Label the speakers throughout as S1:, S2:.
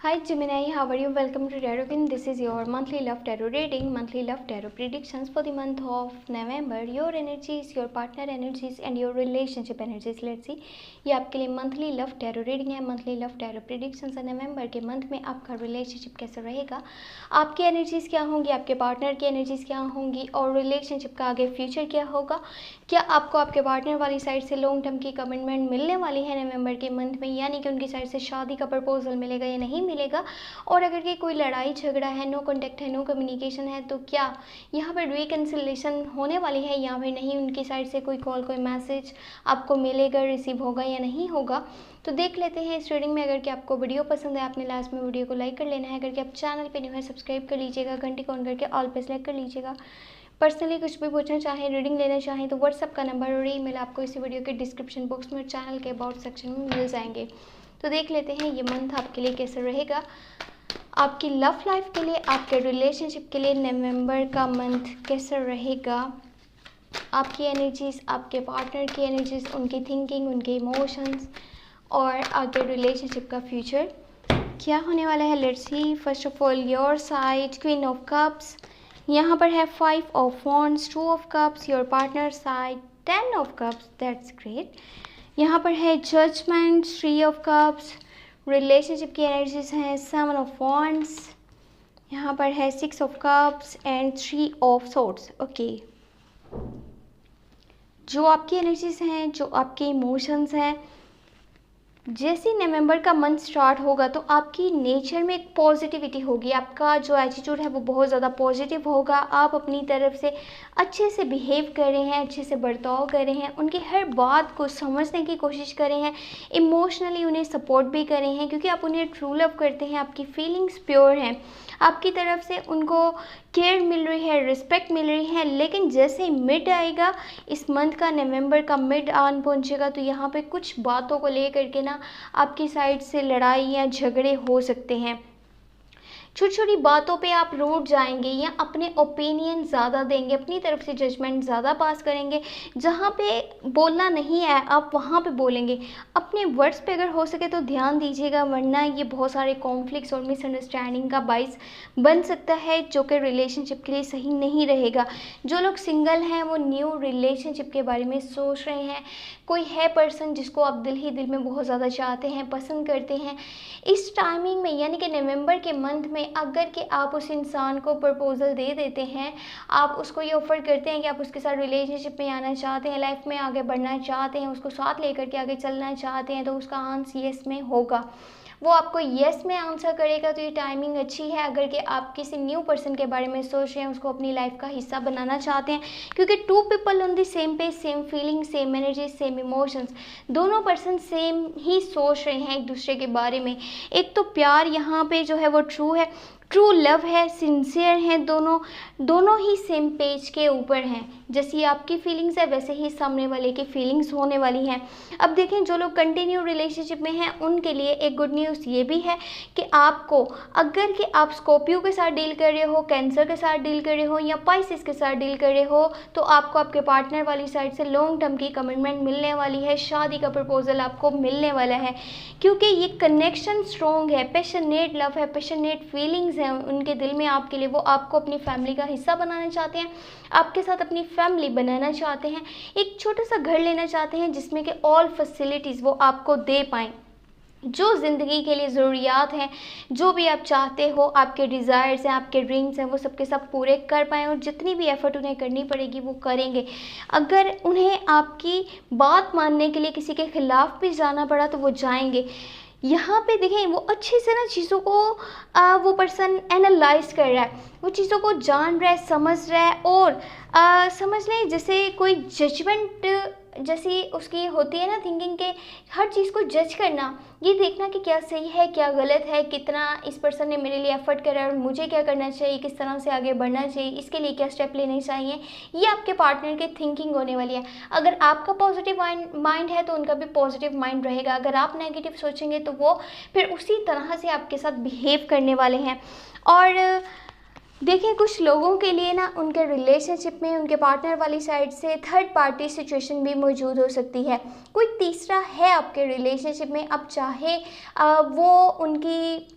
S1: Hi Gemini, how are you? Welcome to Tarot. This is your monthly love tarot reading, monthly love tarot predictions for the month of November. Your energies, your partner energies and your relationship energies. Let's see. ये आपके लिए monthly love tarot reading है, monthly love tarot predictions है। नवंबर के month में आपका relationship कैसा रहेगा, आपकी एनर्जीज क्या होंगी, आपके पार्टनर की एनर्जीज क्या होंगी और रिलेशनशिप का आगे फ्यूचर क्या होगा। क्या आपको आपके पार्टनर वाली साइड से लॉन्ग टर्म की कमिटमेंट मिलने वाली है नवंबर के मंथ में, यानी कि उनकी साइड से शादी का प्रपोजल मिलेगा या नहीं मिलेगा। और अगर कि कोई लड़ाई झगड़ा है, नो कॉन्टैक्ट है, नो कम्युनिकेशन है, तो क्या यहाँ पर रिकन्सिलेशन होने वाली है या फिर नहीं, उनकी साइड से कोई कॉल कोई मैसेज आपको मिलेगा, रिसीव होगा या नहीं होगा। तो देख लेते हैं इस रीडिंग में। अगर कि आपको वीडियो पसंद है, आपने लास्ट में वीडियो को लाइक कर लेना है। अगर कि आप चैनल पे न्यू है, सब्सक्राइब कर लीजिएगा, घंटी को ऑन करके ऑल पे सेलेक्ट कर लीजिएगा। पर्सनली कुछ भी पूछना चाहें, रीडिंग लेना चाहें तो व्हाट्सअप का नंबर और ईमेल आपको इसी वीडियो के डिस्क्रिप्शन बॉक्स में चैनल के अबाउट सेक्शन में मिल जाएंगे। तो देख लेते हैं ये मंथ आपके लिए कैसा रहेगा, आपकी लव लाइफ के लिए, आपके रिलेशनशिप के लिए नवंबर का मंथ कैसा रहेगा। आपकी एनर्जीज, आपके पार्टनर की एनर्जीज, उनकी थिंकिंग, उनके इमोशंस और आगे रिलेशनशिप का फ्यूचर क्या होने वाला है। Let's see. First of all your side queen of cups, यहाँ पर है 5 of wands, 2 of cups. Your partner side 10 of cups, that's great. यहाँ पर है जजमेंट, 3 ऑफ कप्स। रिलेशनशिप की एनर्जीज हैं 7 ऑफ वॉन्ड्स, यहाँ पर है 6 of cups and 3 of swords. Okay, जो आपकी एनर्जीज हैं, जो आपके इमोशंस हैं, जैसे नवंबर का मंथ स्टार्ट होगा तो आपकी नेचर में एक पॉजिटिविटी होगी। आपका जो एटीट्यूड है वो बहुत ज़्यादा पॉजिटिव होगा। आप अपनी तरफ से अच्छे से बिहेव कर रहे हैं, अच्छे से बर्ताव कर रहे हैं, उनकी हर बात को समझने की कोशिश कर रहे हैं, इमोशनली उन्हें सपोर्ट भी कर रहे हैं क्योंकि आप उन्हें ट्रू लव करते हैं। आपकी फीलिंग्स प्योर हैं, आपकी तरफ से उनको केयर मिल रही है, रिस्पेक्ट मिल रही है। लेकिन जैसे ही मिड आएगा, इस मंथ का नवंबर का मिड आन पहुंचेगा तो यहाँ पे कुछ बातों को लेकर के ना आपकी साइड से लड़ाई या झगड़े हो सकते हैं। छोटी छोटी बातों पे आप रूठ जाएंगे या अपने ओपिनियन ज़्यादा देंगे, अपनी तरफ से जजमेंट ज़्यादा पास करेंगे। जहाँ पे बोलना नहीं है आप वहाँ पे बोलेंगे। अपने वर्ड्स पे अगर हो सके तो ध्यान दीजिएगा, वरना ये बहुत सारे कॉन्फ्लिक्ट्स और मिसअंडरस्टैंडिंग का बाइस बन सकता है, जो कि रिलेशनशिप के लिए सही नहीं रहेगा। जो लोग सिंगल हैं वो न्यू रिलेशनशिप के बारे में सोच रहे हैं, कोई है पर्सन जिसको आप दिल ही दिल में बहुत ज़्यादा चाहते हैं, पसंद करते हैं, इस टाइमिंग में यानी कि नवंबर के मंथ में अगर कि आप उस इंसान को प्रपोजल दे देते हैं, आप उसको ये ऑफ़र करते हैं कि आप उसके साथ रिलेशनशिप में आना चाहते हैं, लाइफ में आगे बढ़ना चाहते हैं, उसको साथ लेकर के आगे चलना चाहते हैं, तो उसका आंसर येस में होगा। वो आपको येस में आंसर करेगा। तो ये टाइमिंग अच्छी है अगर कि आप किसी न्यू पर्सन के बारे में सोच रहे हैं, उसको अपनी लाइफ का हिस्सा बनाना चाहते हैं, क्योंकि 2 people on the same page, same feeling, same energy, same emotions, दोनों पर्सन सेम ही सोच रहे हैं एक दूसरे के बारे में। एक तो प्यार यहाँ पे जो है वो ट्रू है, ट्रू लव है, सिंसियर हैं, दोनों ही सेम पेज के ऊपर हैं। जैसी आपकी फीलिंग्स है वैसे ही सामने वाले की फीलिंग्स होने वाली हैं। अब देखें, जो लोग कंटिन्यू रिलेशनशिप में हैं उनके लिए एक गुड न्यूज़ ये भी है कि आपको, अगर कि आप स्कॉर्पियो के साथ डील कर रहे हो, कैंसर के साथ डील कर रहे हो या पाइसेस के साथ डील कर रहे हो, तो आपको आपके पार्टनर वाली साइड से लॉन्ग टर्म की कमिटमेंट मिलने वाली है, शादी का प्रपोजल आपको मिलने वाला है, क्योंकि ये कनेक्शन स्ट्रॉन्ग है, पैशनेट लव है, पैशनेट फीलिंग्स हैं उनके दिल में आपके लिए। वो आपको अपनी फैमिली का हिस्सा बनाना चाहते हैं, आपके साथ अपनी फैमिली बनाना चाहते हैं, एक छोटा सा घर लेना चाहते हैं जिसमें कि ऑल फैसिलिटीज़ वो आपको दे पाएँ, जो ज़िंदगी के लिए ज़रूरियात हैं, जो भी आप चाहते हो, आपके डिज़ायर्स हैं, आपके ड्रीम्स हैं, वो सबके सब पूरे कर पाएँ। और जितनी भी एफ़र्ट उन्हें करनी पड़ेगी वो करेंगे। अगर उन्हें आपकी बात मानने के लिए किसी के ख़िलाफ़ भी जाना पड़ा तो वो जाएंगे। यहाँ पे देखें, वो अच्छे से ना चीज़ों को वो पर्सन एनालाइज कर रहा है, वो चीज़ों को जान रहा है, समझ रहा है। और समझ लें जैसे कोई जजमेंट जैसी उसकी होती है ना थिंकिंग के, हर चीज़ को जज करना, ये देखना कि क्या सही है क्या गलत है, कितना इस पर्सन ने मेरे लिए एफर्ट करा है और मुझे क्या करना चाहिए, किस तरह से आगे बढ़ना चाहिए, इसके लिए क्या स्टेप लेने चाहिए, ये आपके पार्टनर की थिंकिंग होने वाली है। अगर आपका पॉजिटिव माइंड है तो उनका भी पॉजिटिव माइंड रहेगा। अगर आप नेगेटिव सोचेंगे तो वो फिर उसी तरह से आपके साथ बिहेव करने वाले हैं। और देखिए, कुछ लोगों के लिए ना उनके रिलेशनशिप में उनके पार्टनर वाली साइड से थर्ड पार्टी सिचुएशन भी मौजूद हो सकती है। कोई तीसरा है आपके रिलेशनशिप में। अब चाहे वो उनकी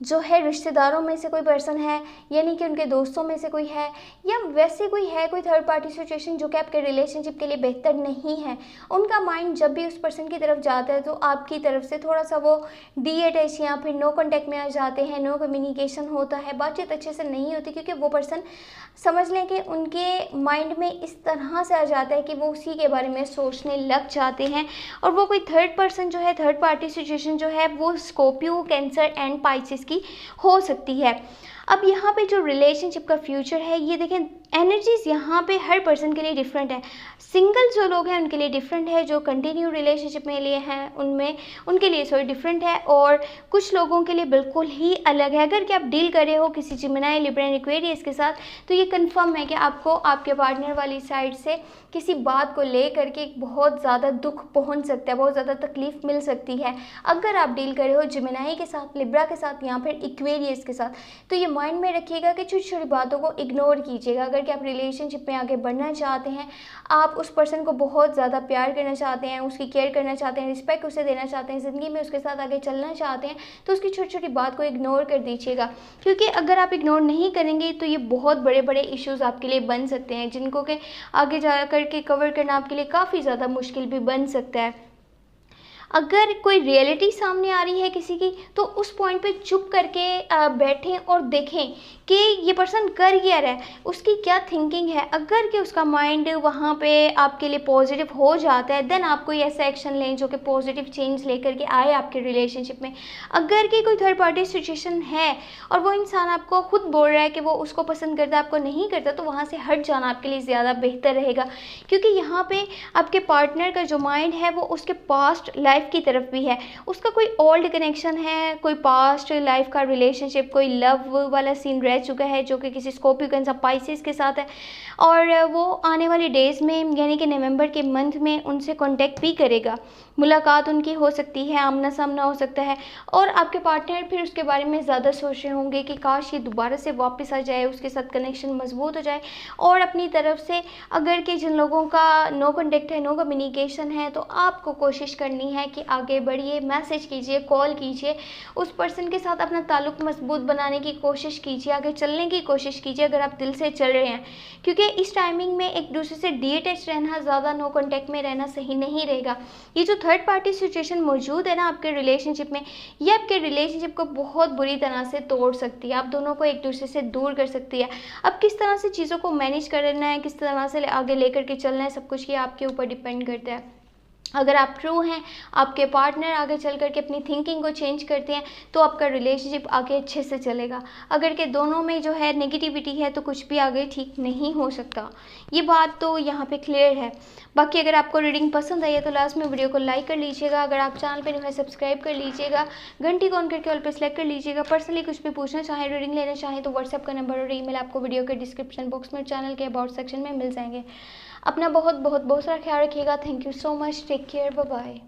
S1: जो है रिश्तेदारों में से कोई पर्सन है, यानी कि उनके दोस्तों में से कोई है, या वैसे कोई है, कोई थर्ड पार्टी सिचुएशन जो कि आपके रिलेशनशिप के लिए बेहतर नहीं है, उनका माइंड जब भी उस पर्सन की तरफ जाता है तो आपकी तरफ से थोड़ा सा वो डीअटैच या फिर नो कॉन्टैक्ट में आ जाते हैं, नो कम्युनिकेशन होता है, बातचीत अच्छे से नहीं होती, क्योंकि वो पर्सन समझ लें कि उनके माइंड में इस तरह से आ जाता है कि वो उसी के बारे में सोचने लग जाते हैं। और वो कोई थर्ड पर्सन जो है, थर्ड पार्टी सिचुएशन जो है, वो स्कॉर्पियो, कैंसर एंड पाइसेस की हो सकती है। अब यहाँ पे जो रिलेशनशिप का फ्यूचर है, ये देखें, एनर्जीज यहाँ पे हर पर्सन के लिए डिफरेंट है। सिंगल जो लोग हैं उनके लिए डिफरेंट है, जो कंटिन्यू रिलेशनशिप में लिए हैं उनमें उनके लिए सॉरी डिफरेंट है, और कुछ लोगों के लिए बिल्कुल ही अलग है। अगर कि आप डील कर रहे हो किसी जिमिनाई, लिब्रा, एक्वेरियस के साथ, तो ये कंफर्म है कि आपको आपके पार्टनर वाली साइड से किसी बात को ले करके बहुत ज़्यादा दुख पहुंच सकता है, बहुत ज़्यादा तकलीफ मिल सकती है। अगर आप डील कर रहे हो जिमिनाई के साथ, लिब्रा के साथ या फिर एक्वेरियस के साथ, तो ये माइंड में रखिएगा कि छोटी छोटी बातों को इग्नोर कीजिएगा। अगर कि आप रिलेशनशिप में आगे बढ़ना चाहते हैं, आप उस पर्सन को बहुत ज़्यादा प्यार करना चाहते हैं, उसकी केयर करना चाहते हैं, रिस्पेक्ट उसे देना चाहते हैं, ज़िंदगी में उसके साथ आगे चलना चाहते हैं, तो उसकी छोटी छोटी बात को इग्नोर कर दीजिएगा। क्योंकि अगर आप इग्नोर नहीं करेंगे तो ये बहुत बड़े बड़े इश्यूज़ आपके लिए बन सकते हैं, जिनको कि आगे जा करके कवर करना आपके लिए काफ़ी ज़्यादा मुश्किल भी बन सकता है। अगर कोई रियलिटी सामने आ रही है किसी की, तो उस पॉइंट पे चुप करके बैठें और देखें कि ये पर्सन कर क्या रहा है, उसकी क्या थिंकिंग है। अगर कि उसका माइंड वहाँ पे आपके लिए पॉजिटिव हो जाता है, देन आप कोई ऐसा एक्शन लें जो कि पॉजिटिव चेंज लेकर के आए आपके रिलेशनशिप में। अगर कि कोई थर्ड पार्टी सिचुएशन है और वो इंसान आपको खुद बोल रहा है कि वो उसको पसंद करता है, आपको नहीं करता, तो वहाँ से हट जाना आपके लिए ज़्यादा बेहतर रहेगा। क्योंकि यहाँ पे आपके पार्टनर का जो माइंड है वो उसके पास्ट लाइफ की तरफ भी है, उसका कोई ओल्ड कनेक्शन है, कोई पास्ट लाइफ का रिलेशनशिप, कोई लव वाला सीन रह चुका है जो कि किसी स्कॉर्पियो, कैंसर, पाइसेस के साथ है, और वो आने वाले डेज़ में यानी कि नवंबर के मंथ में उनसे कांटेक्ट भी करेगा, मुलाकात उनकी हो सकती है, आमना सामना हो सकता है। और आपके पार्टनर फिर उसके बारे में ज़्यादा सोच रहे होंगे कि काश ये दोबारा से वापस आ जाए, उसके साथ कनेक्शन मजबूत हो जाए। और अपनी तरफ से अगर कि जिन लोगों का नो कॉन्टेक्ट है, नो कम्युनिकेशन है, तो आपको कोशिश करनी है कि आगे बढ़िए, मैसेज कीजिए, कॉल कीजिए, उस पर्सन के साथ अपना ताल्लुक मजबूत बनाने की कोशिश कीजिए, आगे चलने की कोशिश कीजिए अगर आप दिल से चल रहे हैं। क्योंकि इस टाइमिंग में एक दूसरे से डीअटैच रहना, ज़्यादा नो कॉन्टेक्ट में रहना सही नहीं रहेगा। ये जो थर्ड पार्टी सिचुएशन मौजूद है ना आपके रिलेशनशिप में, ये आपके रिलेशनशिप को बहुत बुरी तरह से तोड़ सकती है, आप दोनों को एक दूसरे से दूर कर सकती है। अब किस तरह से चीज़ों को मैनेज करना है, किस तरह से आगे लेकर के चलना है, सब कुछ ये आपके ऊपर डिपेंड करता है। अगर आप ट्रू हैं, आपके पार्टनर आगे चल कर के अपनी थिंकिंग को चेंज करते हैं, तो आपका रिलेशनशिप आगे अच्छे से चलेगा। अगर के दोनों में जो है नेगेटिविटी है, तो कुछ भी आगे ठीक नहीं हो सकता। ये बात तो यहाँ पे क्लियर है। बाकी अगर आपको रीडिंग पसंद आई है तो लास्ट में वीडियो को लाइक कर लीजिएगा। अगर आप चैनल पे नहीं सब्सक्राइब कर लीजिएगा, घंटी को ऑन करके ऑल पे सेलेक्ट कर लीजिएगा। पर्सनली कुछ भी पूछना चाहें, रीडिंग लेना चाहें, तो व्हाट्सएप का नंबर और ईमेल आपको वीडियो के डिस्क्रिप्शन बॉक्स में, चैनल के अबाउट सेक्शन में मिल जाएंगे। अपना बहुत बहुत बहुत सारा ख्याल रखिएगा। Thank you so much. Take care. Bye bye.